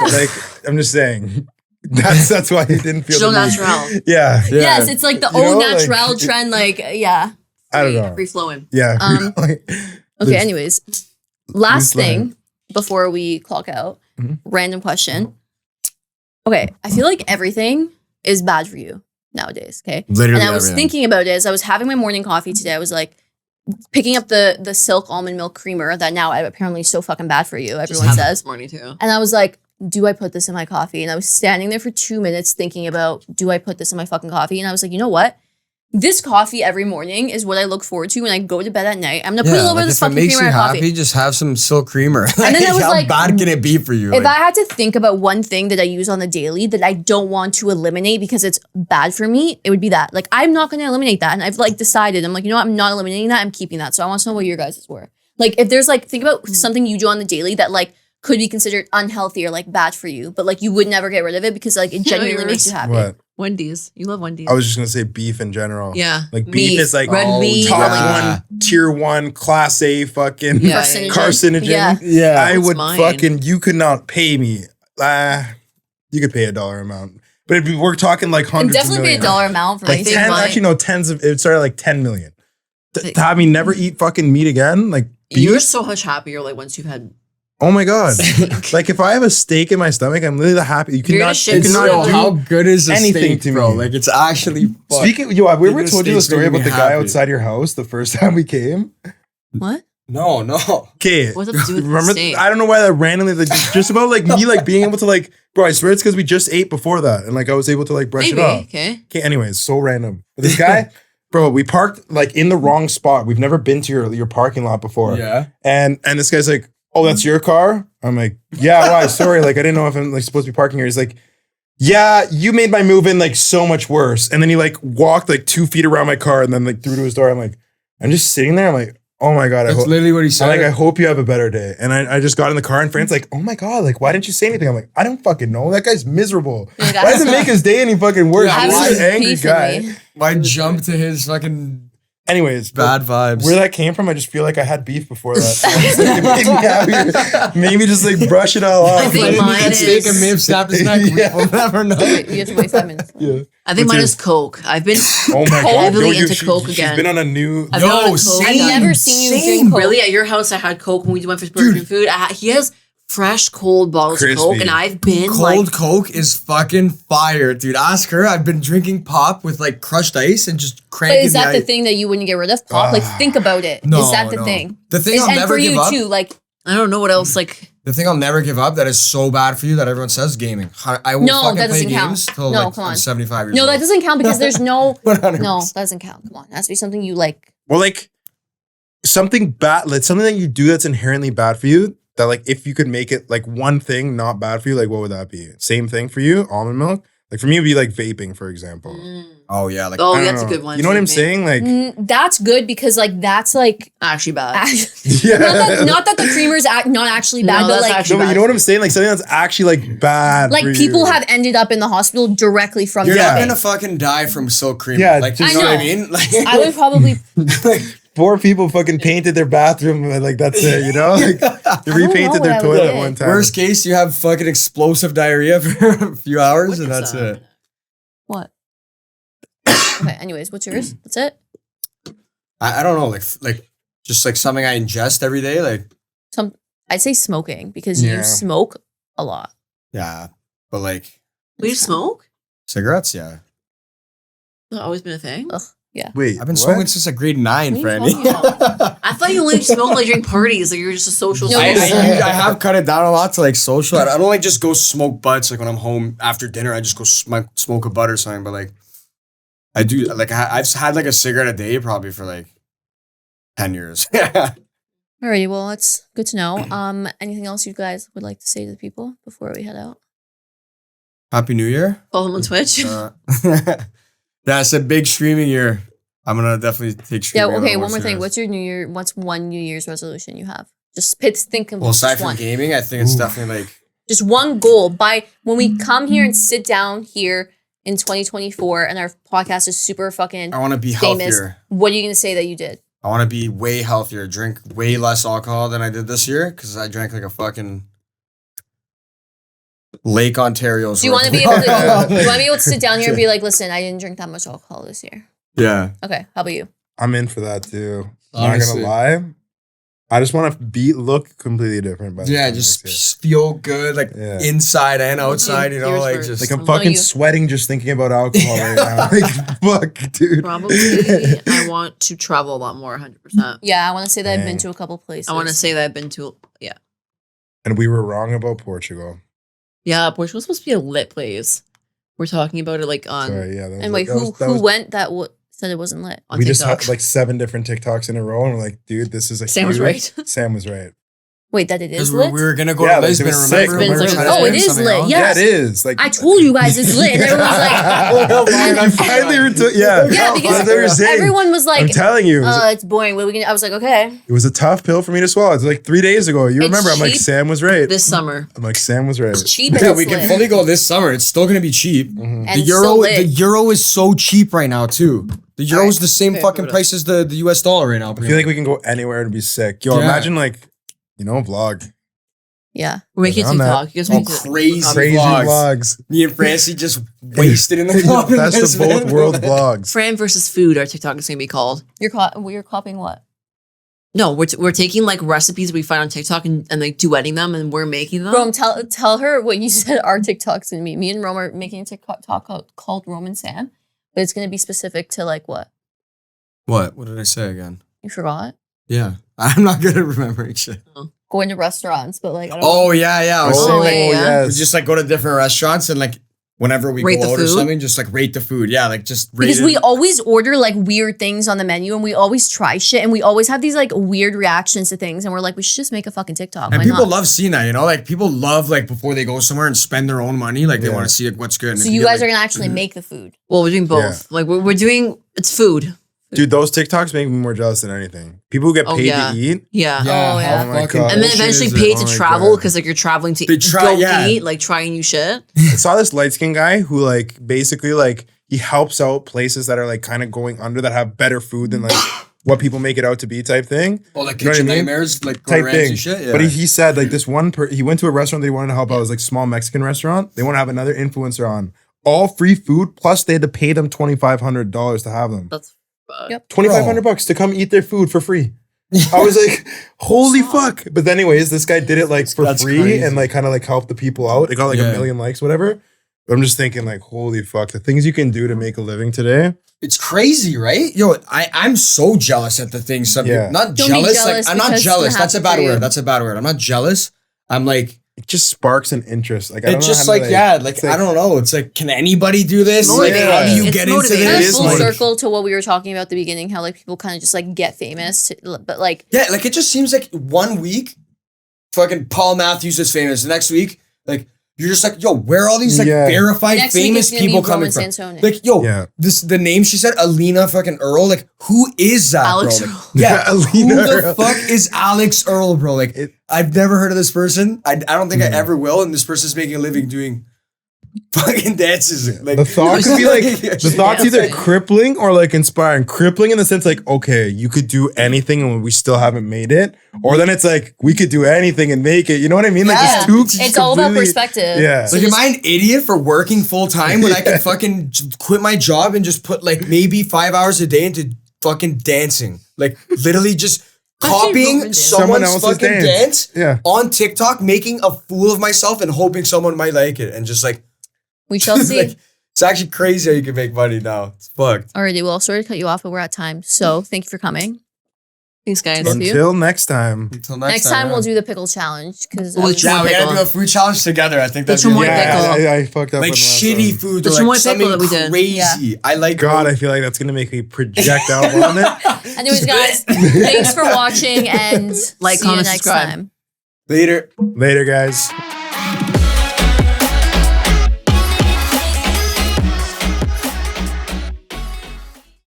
Like, I'm just saying. That's why you didn't feel So the need. natural. Yeah. Yeah. Yes, it's like the You know, old like, natural trend. Like yeah. I don't know. Free flowing. Yeah. Okay. Anyways, last thing before we clock out. Mhm. Random question. Okay, I feel like everything is bad for you nowadays. Okay. Literally And I was everything. thinking about it as I was having my morning coffee today. I was like picking up the silk almond milk creamer that now apparently is so fucking bad for you, Just everyone had that says. this morning too. And I was like, do I put this in my coffee? And I was standing there for 2 minutes thinking about, do I put this in my fucking coffee? And I was like, you know what? This coffee every morning is what I look forward to when I go to bed at night. I'm gonna put a little bit of this if it fucking makes creamer you in my coffee. happy, just have some silk creamer. And then I was how like, bad can it be for you? If I had to think about one thing that I use on the daily that I don't want to eliminate because it's bad for me, it would be that. Like, I'm not going to eliminate that. And I've like decided, I'm like, you know what? I'm not eliminating that. I'm keeping that. So I want to know what your guys' were. Like, if there's like, think about something you do on the daily that like could be considered unhealthy or like bad for you, but like you would never get rid of it because like it genuinely makes you happy. What? Wendy's. You love Wendy's. I was just gonna say beef in general. Yeah. Like beef is like red meat. top yeah. one, tier one, class A fucking Yeah. carcinogen. Yeah. yeah. I That's would mine. fucking, you could not pay me. You could pay a dollar amount. But if we're talking like And hundreds of definitely pay a million. dollar amount for Like anything. 10, mine- actually no, tens of, it started like 10 million. Like- To have me never eat fucking meat again, like You're beef? so much happier like once you've had. Oh my God. Like if I have a steak in my stomach, I'm literally the happy. You You're gonna cannot, shit you It's cannot yourself. do. how good is the anything steak, to bro? me. Like it's actually fucked. Speaking, yo, have we ever Making told you the steaks story making about me the guy happy. outside your house the first time we came? What? No. Okay. What's up to do with Remember, steak? I don't know why that randomly, like, just about like me, like being able to like, bro, I swear it's because we just ate before that. And like I was able to like brush Maybe. it off. Okay. Okay, anyways, so random. But this guy, bro, we parked like in the wrong spot. We've never been to your parking lot before. Yeah. And this guy's like, oh, that's your car? I'm like, yeah, why? Sorry. Like, I didn't know if I'm like supposed to be parking here. He's like, yeah, you made my move in like so much worse. And then he like walked like 2 feet around my car and then like through to his door. I'm like, I'm just sitting there. I'm like, oh my God. That's literally what he said. I'm like, I hope you have a better day. And I just got in the car and Fran's like, oh my God, like, why didn't you say anything? I'm like, I don't fucking know. That guy's miserable. Like, Why does it make his day any fucking worse? Yeah, He's why- just an angry Beef in guy. me. Why jump to his fucking Anyways, bad vibes? where that came from, I just feel like I had beef before that. It made me happier. Maybe just like brush it all off. I think Like, mine that steak is- and may have snapped his neck. Yeah. We'll never know. Wait, you have to wait 5 minutes. Yeah. I think What's mine yours? is Coke. I've been Oh my God. heavily Yo, into she- Coke She's again. been on a new. I've been on a Coke. same. I've never seen you Same. drink Coke. Really, at your house, I had Coke when we went for Burger food. He has fresh, cold bottles Crispy. of Coke, and I've been Cold like, Coke is fucking fire, dude. Ask her. I've been drinking pop with like crushed ice and just But cranking is that the ice. thing that you wouldn't get rid of? Pop? Like, think about it. No, Is that the no. thing? The thing Is- I'll and never for give you up. too, like, I don't know what else. Like, The thing I'll never give up that is so bad for you that everyone says gaming. I will No, fucking that play doesn't count. games till No, like come on. I'm 75 years no, old. that doesn't count because there's no. 100%. No, that doesn't count. Come on, it has to be something you like Well, like something bad, like something that you do that's inherently bad for you. That like if you could make it like one thing not bad for you, like what would that be? Same thing for you, almond milk. Like for me, it'd be like vaping, for example. Oh yeah, like that's a good one. You know what I'm saying? Like that's good because like that's like actually bad. yeah. not that the creamer's not actually bad, but like no, but you know what I'm saying? Like something that's actually like bad. Like for people you. have ended up in the hospital directly from you're that. not gonna fucking die from silk creamer. Yeah, like just- you know what I I know. mean? Like I would probably like 4 people fucking painted their bathroom and like that's it, you know? Like they don't know repainted what their I would toilet get. one time. worst case, you have fucking explosive diarrhea for a few hours, and that's it. what? Okay, anyways, what's yours? That's it? I don't know, like just like something I ingest every day, like I'd say smoking because Yeah. you smoke a lot. yeah, but like We smoke? cigarettes, yeah. That's always been a thing. Ugh, yeah. Wait, I've been what? smoking since like grade 9, What are Franny. you talking I thought you only smoked like during parties. Like you're just a social. No, I smoker. have cut it down a lot to like social. I don't like just go smoke butts like when I'm home after dinner. I just go smoke a butt or something. But like I do like I've had like a cigarette a day probably for like 10 years. Alrighty, well, that's good to know. Anything else you guys would like to say to the people before we head out? Happy New Year. Follow him on Twitch. Yeah, it's a big streaming year. I'm gonna definitely take Yeah, streaming. okay, one more thing. What's one New Year's resolution you have? Just think of Well, aside just from one. gaming, I think it's definitely like Just one goal. By when we come here and sit down here in 2024 and our podcast is super fucking I want to be famous, healthier. what are you gonna say that you did? I want to be way healthier. Drink way less alcohol than I did this year because I drank like a fucking Lake Ontario. Do you want to be able to? Do you want to be able to sit down here and be like, listen, I didn't drink that much alcohol this year. Yeah. Okay, how about you? I'm in for that too. Honestly. Not gonna lie. I just want to look completely different. By the Yeah, time just next feel good, like Yeah. inside and outside, you know, Yours like first. just year. Like I'm No, fucking you- sweating just thinking about alcohol right now. Like fuck, dude. Probably, I want to travel a lot more. 100%. Yeah, I want to say that I've been Dang. to a couple places. I want to say that I've been to. Yeah, And we were wrong about Portugal. yeah. Portugal's supposed to be a lit place. We're talking about it like on. Sorry, yeah. That was And wait, that was- that who was- went that said it wasn't lit? On We just TikTok. had like 7 different TikToks in a row, and we're like, dude, this is a Sam was huge- right. Sam was right. Wait, that it is because lit? we were gonna go Yeah, to like, it Lisbon. was sick. Remember? It's been We were like- trying to Oh, it plan is something lit, else. yeah. Yes. Yeah, it is. Like I told you guys it's lit, and everyone was like, you finally were yeah. yeah, because That's what you're saying. everyone was like, I'm telling you, it's boring. What are we gonna? I was like, okay. it was a tough pill for me to swallow. It's like 3 days ago. You It's remember? I'm like, cheap. Sam was right. This summer. I'm like, Sam was right. It's cheap and Yeah, it's we can lit. fully go this summer. It's still gonna be cheap. Mm-hmm. And it's so lit. The euro is so cheap right now too. The euro is the same Okay, fucking hold price as the US dollar right now. I feel like we can go anywhere and be sick. Yo, Yeah. imagine like, vlog. Yeah. We're making On that. TikTok. You guys Oh, make crazy. Crazy vlogs. Me and Francie just wasted in the club. Best of both world vlogs. Fran versus food. Our TikTok is gonna be called. You're copying what? No, we're taking like recipes we find on TikTok and like duetting them, and we're making them. Rome, tell her what you said our TikTok's gonna be. Me and Rome are making a TikTok called Rome and Sam, but it's gonna be specific to like what? What? What did I say again? You forgot? Yeah. I'm not good at remembering shit. Going to restaurants, but like I don't Oh, yeah. I was Oh, saying like, yeah. we yes. just like go to different restaurants and like whenever we Rate go the out or food? something, just like rate the food. Yeah, like just rate because it. we always order like weird things on the menu and we always try shit and we always have these like weird reactions to things and we're like, we should just make a fucking TikTok. And Why people not? love seeing that, you know? Like people love like before they go somewhere and spend their own money, like they Yeah. want to see like, what's good. And So if you get, guys are like, gonna actually make the food. Well, we're doing both. Like we're doing. It's food. Dude, those TikToks make me more jealous than anything. People who get Oh, paid yeah. to eat. Yeah. yeah, Oh, yeah. how Oh my fucking God. And then bullshit eventually is pay it? to Oh my travel God. because like you're traveling to They try- go yeah. eat, like trying new shit. I saw this light skinned guy who like basically like he helps out places that are like kind of going under that have better food than like what people make it out to be type thing. Oh, like You know what I kitchen mean? nightmares, like Type Gordon Ramsay thing. shit. Yeah. But he said like this one he went to a restaurant that he wanted to help out. It was like small Mexican restaurant. They want to have another influencer on. All free food, plus they had to pay them $2,500 to have them. That's Yep. $2,500 to come eat their food for free. I was like, holy fuck. But anyways, this guy did it like for That's free crazy. and like kind of like helped the people out. It got like Yeah. 1 million likes, whatever. But I'm just thinking like, holy fuck, the things you can do to make a living today. It's crazy, right? Yo, I'm so jealous at the things some Yeah. people, not Don't be jealous. jealous Like I'm not because jealous. it That's a happened bad for you. word. That's a bad word. I'm not jealous. I'm like it just sparks an interest. Like I don't it's know just how to, like, I don't know. It's like, can anybody do this? It's Like, motivating. how do you It's get into motivating. Kind of this? full like- circle to what we were talking about at the beginning, how like people kind of just like get famous, but like Yeah, like it just seems like 1 week, fucking Paul Matthews is famous. The next week, like you're just like, yo, where are all these like verified next week famous it's gonna be people coming Roman from? Sansone. Like, yo, Yeah. the name she said, Alina fucking Earl. Like, who is that, Alex bro? Earl. Like, yeah, Alina who the Earl. fuck is Alex Earl, bro? Like, I've never heard of this person. I don't think I ever will. And this person's making a living doing fucking dances. Like the thought could be like the thought's either dancing. crippling or like inspiring. Crippling in the sense like, okay, you could do anything and we still haven't made it. Or then it's like we could do anything and make it. You know what I mean? Like Yeah. it's It's all about perspective. Yeah. So Like, am just- I an idiot for working full time when I can fucking quit my job and just put like maybe 5 hours a day into fucking dancing? Like literally just copying Someone someone's else's fucking dance Yeah. on TikTok, making a fool of myself and hoping someone might like it. And just like, we shall see. like it's actually crazy how you can make money now. It's fucked. Alrighty, well, sorry to cut you off, but we're at time. So thank you for coming. Thanks, guys. Love you. Until next time. Until Next time we'll do the pickle challenge because Well, Yeah, we gotta pickle. do a food challenge together. I think that's Chamoy Yeah, pickle. I fucked up. like on the last shitty one. food. The or like chamoy pickle something that we did. crazy. I like God, I feel like that's gonna make me project out on it. Anyways, guys, thanks for watching and Like, see you comment, next subscribe. time. later. Later, guys.